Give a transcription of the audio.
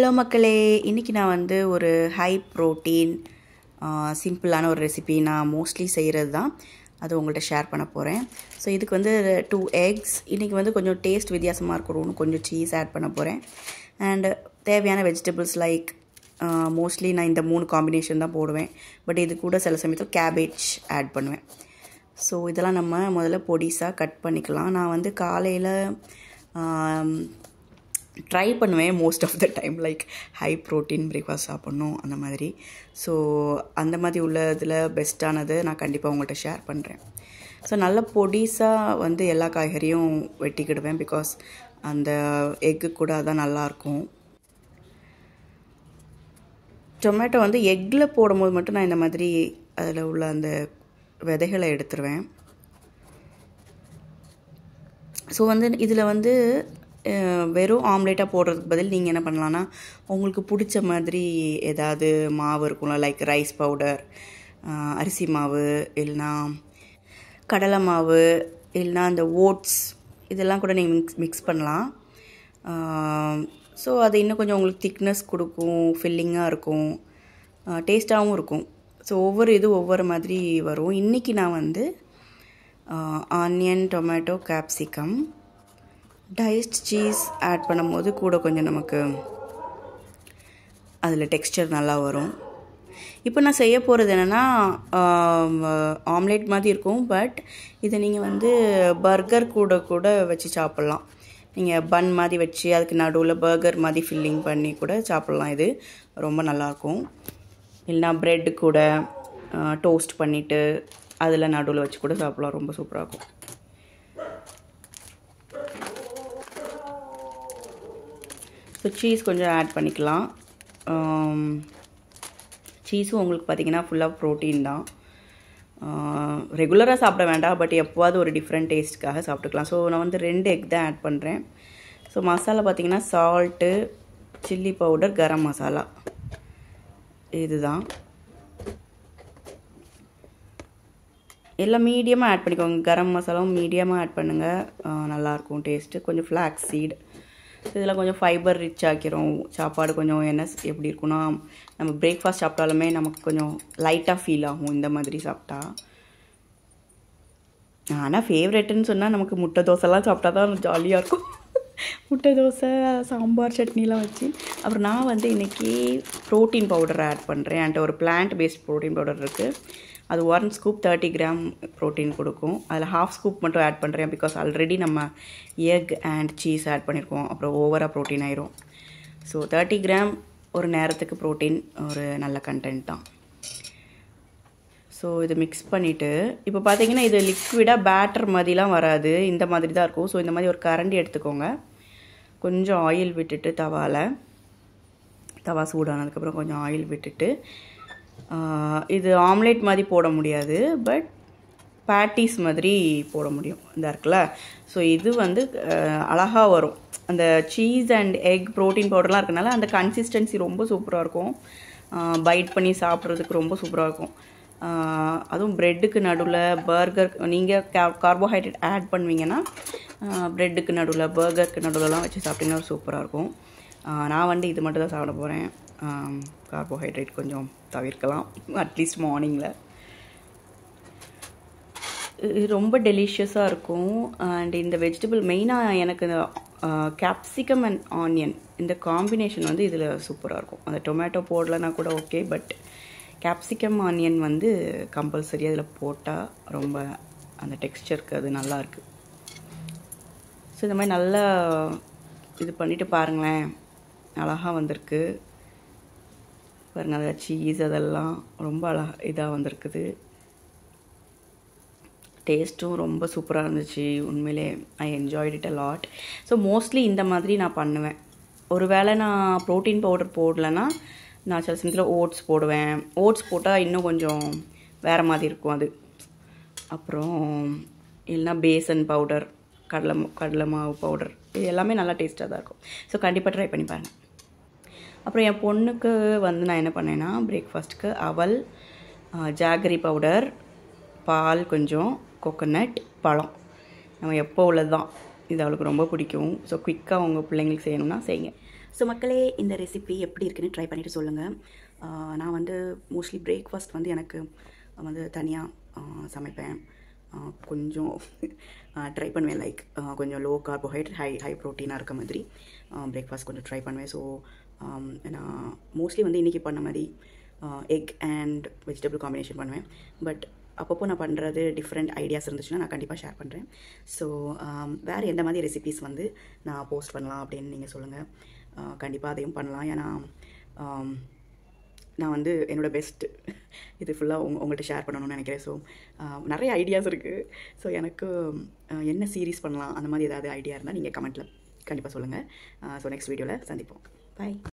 Hello மக்களே, இன்றைக்கி நான் வந்து ஒரு ஹை ப்ரோட்டீன் சிம்பிளான ஒரு ரெசிபி நான் மோஸ்ட்லி செய்கிறது தான். அது உங்கள்கிட்ட ஷேர் பண்ண போகிறேன். ஸோ இதுக்கு வந்து 2 eggs, இன்றைக்கி வந்து கொஞ்சம் டேஸ்ட் வித்தியாசமாக இருக்கணும்னு கொஞ்சம் சீஸ் ஆட் பண்ண போகிறேன். அண்டு தேவையான வெஜிடபிள்ஸ் லைக் மோஸ்ட்லி நான் இந்த 3 காம்பினேஷன் தான் போடுவேன். பட் இது கூட சில சமயத்தில் கேபேஜ் ஆட் பண்ணுவேன். ஸோ இதெல்லாம் நம்ம முதல்ல பொடிசாக கட் பண்ணிக்கலாம். நான் வந்து காலையில் ட்ரை பண்ணுவேன் most of the time, like high protein breakfast சாப்பிட்ணும் அந்த மாதிரி. ஸோ அந்த மாதிரி உள்ள இதில் பெஸ்ட்டானது நான் கண்டிப்பாக உங்கள்கிட்ட ஷேர் பண்ணுறேன். ஸோ நல்ல பொடிசாக வந்து எல்லா காய்கறியும் வெட்டிக்கிடுவேன், பிகாஸ் அந்த எக்கு கூட அதான் நல்லாயிருக்கும். டொமேட்டோ வந்து எக்கில் போடும்போது மட்டும் நான் இந்த மாதிரி அதில் உள்ள அந்த விதைகளை எடுத்துருவேன். ஸோ வந்து இதில் வந்து வெறும் ஆம்லேட்டாக போடுறதுக்கு பதில் நீங்கள் என்ன பண்ணலான்னா, உங்களுக்கு பிடிச்ச மாதிரி ஏதாவது மாவு இருக்கும்ல, லைக் ரைஸ் பவுடர், அரிசி மாவு, இல்லைனா கடலை மாவு, இல்லைனா அந்த ஓட்ஸ், இதெல்லாம் கூட நீங்கள் மிக்ஸ் பண்ணலாம். ஸோ அது இன்னும் கொஞ்சம் உங்களுக்கு திக்னஸ் கொடுக்கும், ஃபில்லிங்காக இருக்கும், டேஸ்ட்டாகவும் இருக்கும். ஸோ ஒவ்வொரு மாதிரி வரும். இன்றைக்கி நான் வந்து onion, tomato, capsicum, diced cheese add பண்ணும்போது கூட கொஞ்சம் நமக்கு அதில் டெக்ஸ்சர் நல்லா வரும். இப்போ நான் செய்ய போகிறது என்னென்னா, ஆம்லேட் மாதிரி இருக்கும். பட் இதை நீங்கள் வந்து பர்கர் கூட வச்சு சாப்பிட்லாம். நீங்கள் பன் மாதிரி வச்சு அதுக்கு நடுவில் பர்கர் மாதிரி ஃபில்லிங் பண்ணி கூட சாப்பிட்லாம். இது ரொம்ப நல்லாயிருக்கும். இல்லைனா ப்ரெட்டு கூட டோஸ்ட் பண்ணிவிட்டு அதில் நடுவில் வச்சு கூட சாப்பிட்லாம். ரொம்ப சூப்பராக இருக்கும். ஸோ சீஸ் கொஞ்சம் ஆட் பண்ணிக்கலாம். சீஸும் உங்களுக்கு பார்த்திங்கன்னா ஃபுல்லாக ப்ரோட்டீன் தான். ரெகுலராக சாப்பிட வேண்டாம், பட் எப்போவாது ஒரு டிஃப்ரெண்ட் டேஸ்ட்டுக்காக சாப்பிட்டுக்கலாம். ஸோ நான் வந்து 2 எக் தான் ஆட் பண்ணுறேன். ஸோ மசாலா பார்த்திங்கன்னா salt, chilli powder, garam masala, இதுதான். எல்லாம் மீடியமாக ஆட் பண்ணிக்கோங்க. கரம் மசாலாவும் மீடியமாக ஆட் பண்ணுங்கள், நல்லாயிருக்கும் டேஸ்ட்டு. கொஞ்சம் ஃப்ளாக்ஸ் சீடு, இதெல்லாம் கொஞ்சம் ஃபைபர் ரிச் ஆக்கிரும் சாப்பாடு. கொஞ்சம் என்ன எப்படி இருக்குன்னா, நம்ம பிரேக்ஃபாஸ்ட் சாப்பிட்டாலுமே நமக்கு கொஞ்சம் லைட்டாக ஃபீல் ஆகும் இந்த மாதிரி சாப்பிட்டா. ஆனால் ஃபேவரெட்டுன்னு சொன்னால் நமக்கு முட்டை தோசைலாம் சாப்பிட்டா தான் ஜாலியாக இருக்கும். முட்டை தோசை, சாம்பார், சட்னிலாம் வச்சு. அப்புறம் நான் வந்து இன்றைக்கி ப்ரோட்டீன் பவுடர் ஆட் பண்ணுறேன். என்கிட்ட ஒரு பிளான்ட் பேஸ்ட் ப்ரோட்டீன் பவுடர் இருக்குது. அது 1 ஸ்கூப் 30 கிராம் ப்ரோட்டீன் கொடுக்கும். அதில் 1/2 ஸ்கூப் மட்டும் ஆட் பண்ணுறேன், பிகாஸ் ஆல்ரெடி நம்ம எக் அண்ட் சீஸ் ஆட் பண்ணியிருக்கோம். அப்புறம் ஓவராக ப்ரோட்டீன் ஆயிரும். ஸோ 30 கிராம் ஒரு நேரத்துக்கு ப்ரோட்டீன் ஒரு நல்ல கண்டென்ட் தான். ஸோ இது மிக்ஸ் பண்ணிவிட்டு, இப்போ பார்த்தீங்கன்னா இது லிக்விடாக பேட்டர் மாதிரிலாம் வராது, இந்த மாதிரி தான் இருக்கும். ஸோ இந்த மாதிரி ஒரு கரண்டி எடுத்துக்கோங்க. கொஞ்சம் ஆயில் விட்டுட்டு தவா சூடானதுக்கப்புறம் கொஞ்சம் ஆயில் விட்டுட்டு, இது ஆம்லேட் மாதிரி போட முடியாது, பட் பேட்டிஸ் மாதிரி போட முடியும். இந்த இருக்குல்ல, ஸோ இது வந்து அழகாக வரும். அந்த சீஸ் அண்ட் எக் ப்ரோட்டீன் பவுடர்லாம் இருக்கனால அந்த கன்சிஸ்டன்சி ரொம்ப சூப்பராக இருக்கும். பைட் பண்ணி சாப்பிட்றதுக்கு ரொம்ப சூப்பராக இருக்கும். அதுவும் ப்ரெட்டுக்கு நடுவில் பர்கர், நீங்கள் கார்போஹைட்ரேட் ஆட் பண்ணுவீங்கன்னா ப்ரெட்டுக்கு நடுவில், பர்கருக்கு நடுவில்லாம் வச்சு சாப்பிட்டிங்கன்னா சூப்பராக இருக்கும். நான் வந்து இது மட்டும் தான் சாப்பிட போகிறேன். கார்போஹைட்ரேட் கொஞ்சம் தவிர்க்கலாம், அட்லீஸ்ட் மார்னிங்கில். இது ரொம்ப டெலிஷியஸாக இருக்கும். அண்ட் இந்த வெஜிடபிள் மெயினாக எனக்கு இந்த கேப்சிகம் அண்ட் ஆனியன், இந்த காம்பினேஷன் வந்து இதில் சூப்பராக இருக்கும். அந்த டொமேட்டோ போடலைன்னா கூட ஓகே, பட் கேப்சிகம் ஆனியன் வந்து கம்பல்சரி அதில் போட்டால் ரொம்ப அந்த டெக்ஸ்சருக்கு அது நல்லாயிருக்கு. ஸோ இந்த மாதிரி நல்லா இது பண்ணிவிட்டு பாருங்களேன், அழகாக வந்திருக்கு பாருங்கள். அதை சீஸ் அதெல்லாம் ரொம்ப இதாக வந்திருக்குது. டேஸ்ட்டும் ரொம்ப சூப்பராக இருந்துச்சு. உண்மையிலே I enjoyed it a lot. So mostly இந்த மாதிரி நான் பண்ணுவேன். ஒரு வேளை நான் ப்ரோட்டீன் பவுடர் போடலைன்னா நான் சில சமயத்தில் ஓட்ஸ் போடுவேன். ஓட்ஸ் போட்டால் இன்னும் கொஞ்சம் வேறு மாதிரி இருக்கும் அது. அப்புறம் இல்லைனா பேசன் பவுடர், கடலை மாவு பவுடர், இது எல்லாமே நல்லா டேஸ்ட்டாக தான் இருக்கும். ஸோ கண்டிப்பாக ட்ரை பண்ணி பாருங்கள். அப்புறம் என் பொண்ணுக்கு வந்து நான் என்ன பண்ணேன்னா, பிரேக்ஃபாஸ்ட்டுக்கு அவல், ஜாகரி பவுடர், பால் கொஞ்சம், கோகோனட், பழம், நம்ம எப்போ உள்ளது தான். இது அவளுக்கு ரொம்ப பிடிக்கும். ஸோ குயிக்காக உங்கள் பிள்ளைங்களுக்கு செய்யணும்னா செய்யுங்க. ஸோ மக்களே, இந்த ரெசிபி எப்படி இருக்குன்னு ட்ரை பண்ணிவிட்டு சொல்லுங்கள். நான் வந்து மோஸ்ட்லி பிரேக்ஃபாஸ்ட் வந்து எனக்கு வந்து தனியாக சமைப்பேன். கொஞ்சம் ட்ரை பண்ணுவேன், லைக் கொஞ்சம் லோ கார்போஹைட்ரேட் ஹை ப்ரோட்டீனாக இருக்க மாதிரி பிரேக்ஃபாஸ்ட் கொஞ்சம் ட்ரை பண்ணுவேன். ஸோ நான் மோஸ்ட்லி வந்து இன்றைக்கி பண்ண மாதிரி எக் அண்ட் வெஜிடபிள் காம்பினேஷன் பண்ணுவேன். பட் அப்பப்போ நான் பண்ணுறது டிஃப்ரெண்ட் ஐடியாஸ் இருந்துச்சுன்னா நான் கண்டிப்பாக ஷேர் பண்ணுறேன். ஸோ வேறு எந்த மாதிரி ரெசிபீஸ் வந்து நான் போஸ்ட் பண்ணலாம் அப்படின்னு நீங்கள் சொல்லுங்கள். கண்டிப்பாக அதையும் பண்ணலாம். ஏன்னா நான் வந்து என்னோடய பெஸ்ட் இது ஃபுல்லாக உங்கள்கிட்ட ஷேர் பண்ணணும்னு நினைக்கிறேன். ஸோ நிறைய ஐடியாஸ் இருக்குது. ஸோ எனக்கு என்ன சீரீஸ் பண்ணலாம் அந்த மாதிரி ஏதாவது ஐடியா இருந்தால் நீங்கள் கமெண்ட்டில் கண்டிப்பாக சொல்லுங்கள். ஸோ நெக்ஸ்ட் வீடியோவில் சந்திப்போம். பாய்.